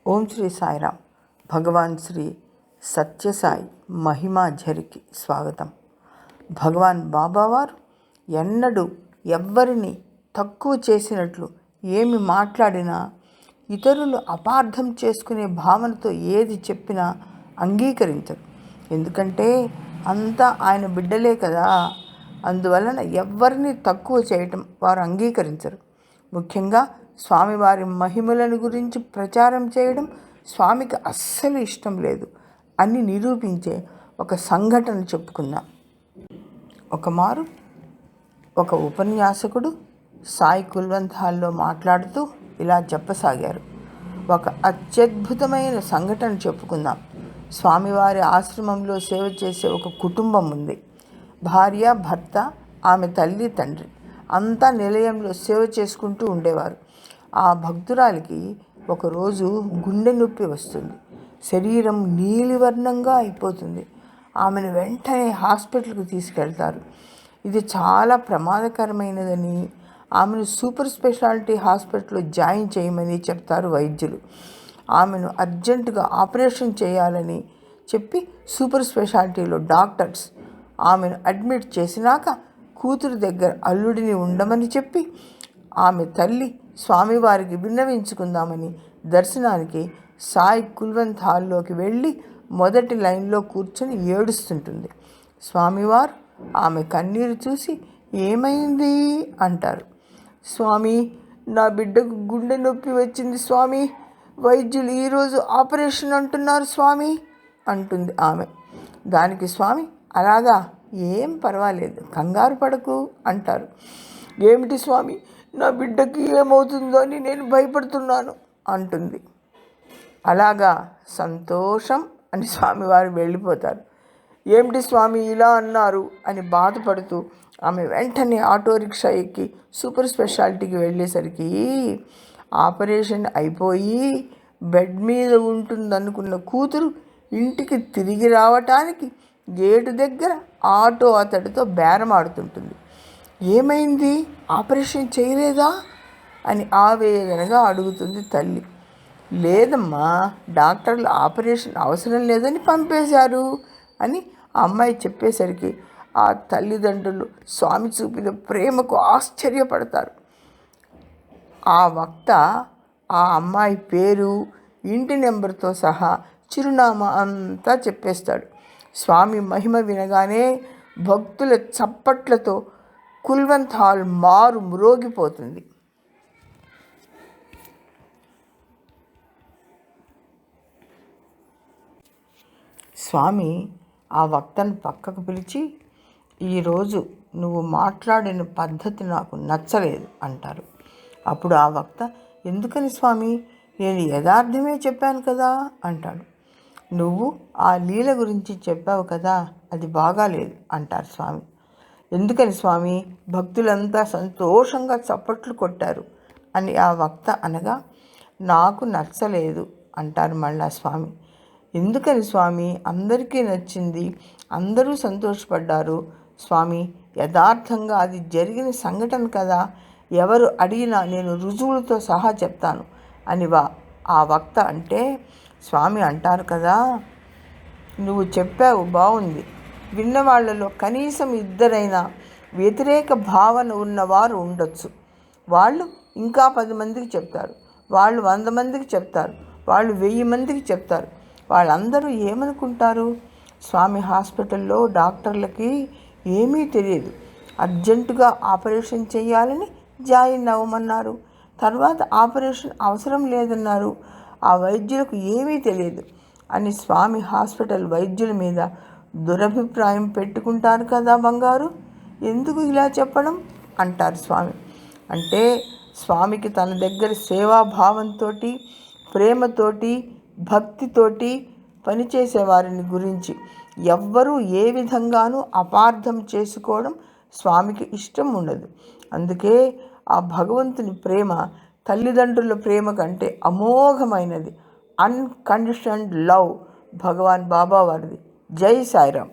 ఓం శ్రీ సాయిరామ్. భగవాన్ శ్రీ సత్యసాయి మహిమాఝరికి స్వాగతం. భగవాన్ బాబావారు ఎన్నడూ ఎవ్వరిని తక్కువ చేసినట్లు ఏమి మాట్లాడినా, ఇతరులు అపార్థం చేసుకునే భావనతో ఏది చెప్పినా అంగీకరించరు. ఎందుకంటే అంతా ఆయన బిడ్డలే కదా. అందువలన ఎవ్వరిని తక్కువ చేయటం వారు అంగీకరించరు. ముఖ్యంగా స్వామివారి మహిమలను గురించి ప్రచారం చేయడం స్వామికి అస్సలు ఇష్టం లేదు అని నిరూపించే ఒక సంఘటన చెప్పుకుందాం. ఒకమారు ఒక ఉపన్యాసకుడు సాయి కుల్వంత్ హాల్లో మాట్లాడుతూ ఇలా చెప్పసాగారు. ఒక అత్యద్భుతమైన సంఘటన చెప్పుకుందాం. స్వామివారి ఆశ్రమంలో సేవ చేసే ఒక కుటుంబం ఉంది. భార్య, భర్త, ఆమె తల్లి, తండ్రి అంతా నిలయంలో సేవ చేసుకుంటూ ఉండేవారు. ఆ భక్తురాలికి ఒకరోజు గుండె నొప్పి వస్తుంది. శరీరం నీలివర్ణంగా అయిపోతుంది. ఆమెను వెంటనే హాస్పిటల్కి తీసుకెళ్తారు. ఇది చాలా ప్రమాదకరమైనదని, ఆమెను సూపర్ స్పెషాలిటీ హాస్పిటల్లో జాయిన్ చేయమని చెప్తారు వైద్యులు. ఆమెను అర్జెంటుగా ఆపరేషన్ చేయాలని చెప్పి సూపర్ స్పెషాలిటీలో డాక్టర్స్ ఆమెను అడ్మిట్ చేసినాక కూతురు దగ్గర అల్లుడిని ఉండమని చెప్పి ఆమె తల్లి స్వామివారికి విన్నవించుకుందామని దర్శనానికి సాయి కుల్వంత్ హాల్లోకి వెళ్ళి మొదటి లైన్లో కూర్చొని ఏడుస్తుంటుంది. స్వామివారు ఆమె కన్నీరు చూసి ఏమైంది అంటారు. స్వామి, నా బిడ్డకు గుండె నొప్పి వచ్చింది స్వామి, వైద్యులు ఈరోజు ఆపరేషన్ అంటున్నారు స్వామి అంటుంది ఆమె. దానికి స్వామి, అలాగా, ఏం పర్వాలేదు, కంగారు పడకు అంటారు. ఏమిటి స్వామి, నా బిడ్డకి ఏమవుతుందో అని నేను భయపడుతున్నాను అంటుంది. అలాగా, సంతోషం అని స్వామివారు వెళ్ళిపోతారు. ఏమిటి స్వామి ఇలా అన్నారు అని బాధపడుతూ ఆమె వెంటనే ఆటో రిక్షా ఎక్కి సూపర్ స్పెషాలిటీకి వెళ్ళేసరికి ఆపరేషన్ అయిపోయి బెడ్ మీద ఉంటుందనుకున్న కూతురు ఇంటికి తిరిగి రావటానికి గేటు దగ్గర ఆటో అతడితో బేరమాడుతుంటుంది. ఏమైంది, ఆపరేషన్ చేయలేదా అని ఆవేదనగా అడుగుతుంది తల్లి. లేదమ్మా, డాక్టర్లు ఆపరేషన్ అవసరం లేదని పంపేశారు అని ఆ అమ్మాయి చెప్పేసరికి ఆ తల్లిదండ్రులు స్వామి చూపిన ప్రేమకు ఆశ్చర్యపడతారు. ఆ వక్త ఆ అమ్మాయి పేరు, ఇంటి నెంబర్తో సహా చిరునామా అంతా చెప్పేస్తాడు. స్వామి మహిమ వినగానే భక్తుల చప్పట్లతో కుల్వంత్ హాల్ మారు మ్రోగిపోతుంది. స్వామి ఆ వక్తను పక్కకు పిలిచి, ఈరోజు నువ్వు మాట్లాడిన పద్ధతి నాకు నచ్చలేదు అంటారు. అప్పుడు ఆ వక్త, ఎందుకని స్వామి, నేను యథార్థమే చెప్పాను కదా అంటాడు. నువ్వు ఆ లీల గురించి చెప్పావు కదా, అది బాగాలేదు అంటారు స్వామి. ఎందుకని స్వామి, భక్తులంతా సంతోషంగా చప్పట్లు కొట్టారు అని ఆ వక్త అనగా, నాకు నచ్చలేదు అంటారు మళ్ళా స్వామి. ఎందుకని స్వామి, అందరికీ నచ్చింది, అందరూ సంతోషపడ్డారు స్వామి, యథార్థంగా అది జరిగిన సంఘటన కదా, ఎవరు అడిగినా నేను రుజువులతో సహా చెప్తాను అని ఆ వక్త అంటే, స్వామి అంటారు కదా, నువ్వు చెప్పావు బాగుంది, విన్నవాళ్లలో కనీసం ఇద్దరైనా వ్యతిరేక భావన ఉన్నవారు ఉండొచ్చు. వాళ్ళు ఇంకా 10 మందికి చెప్తారు, వాళ్ళు 100 మందికి చెప్తారు, వాళ్ళు 1000 మందికి చెప్తారు. వాళ్ళందరూ ఏమనుకుంటారు, స్వామి హాస్పిటల్లో డాక్టర్లకి ఏమీ తెలియదు, అర్జెంటుగా ఆపరేషన్ చేయాలని జాయిన్ అవ్వమన్నారు, తర్వాత ఆపరేషన్ అవసరం లేదన్నారు, ఆ వైద్యులకు ఏమీ తెలియదు అని స్వామి హాస్పిటల్ వైద్యుల మీద దురభిప్రాయం పెట్టుకుంటారు కదా బంగారు, ఎందుకు ఇలా చెప్పడం అంటారు స్వామి. అంటే స్వామికి తన దగ్గర సేవాభావంతో, ప్రేమతోటి, భక్తితోటి పనిచేసే వారిని గురించి ఎవ్వరూ ఏ విధంగానూ అపార్థం చేసుకోవడం స్వామికి ఇష్టం ఉండదు. అందుకే ఆ భగవంతుని ప్రేమ తల్లిదండ్రుల ప్రేమ కంటే అమోఘమైనది. అన్కండిషన్డ్ లవ్ భగవాన్ బాబా వారిది. జై సాయిరామ్.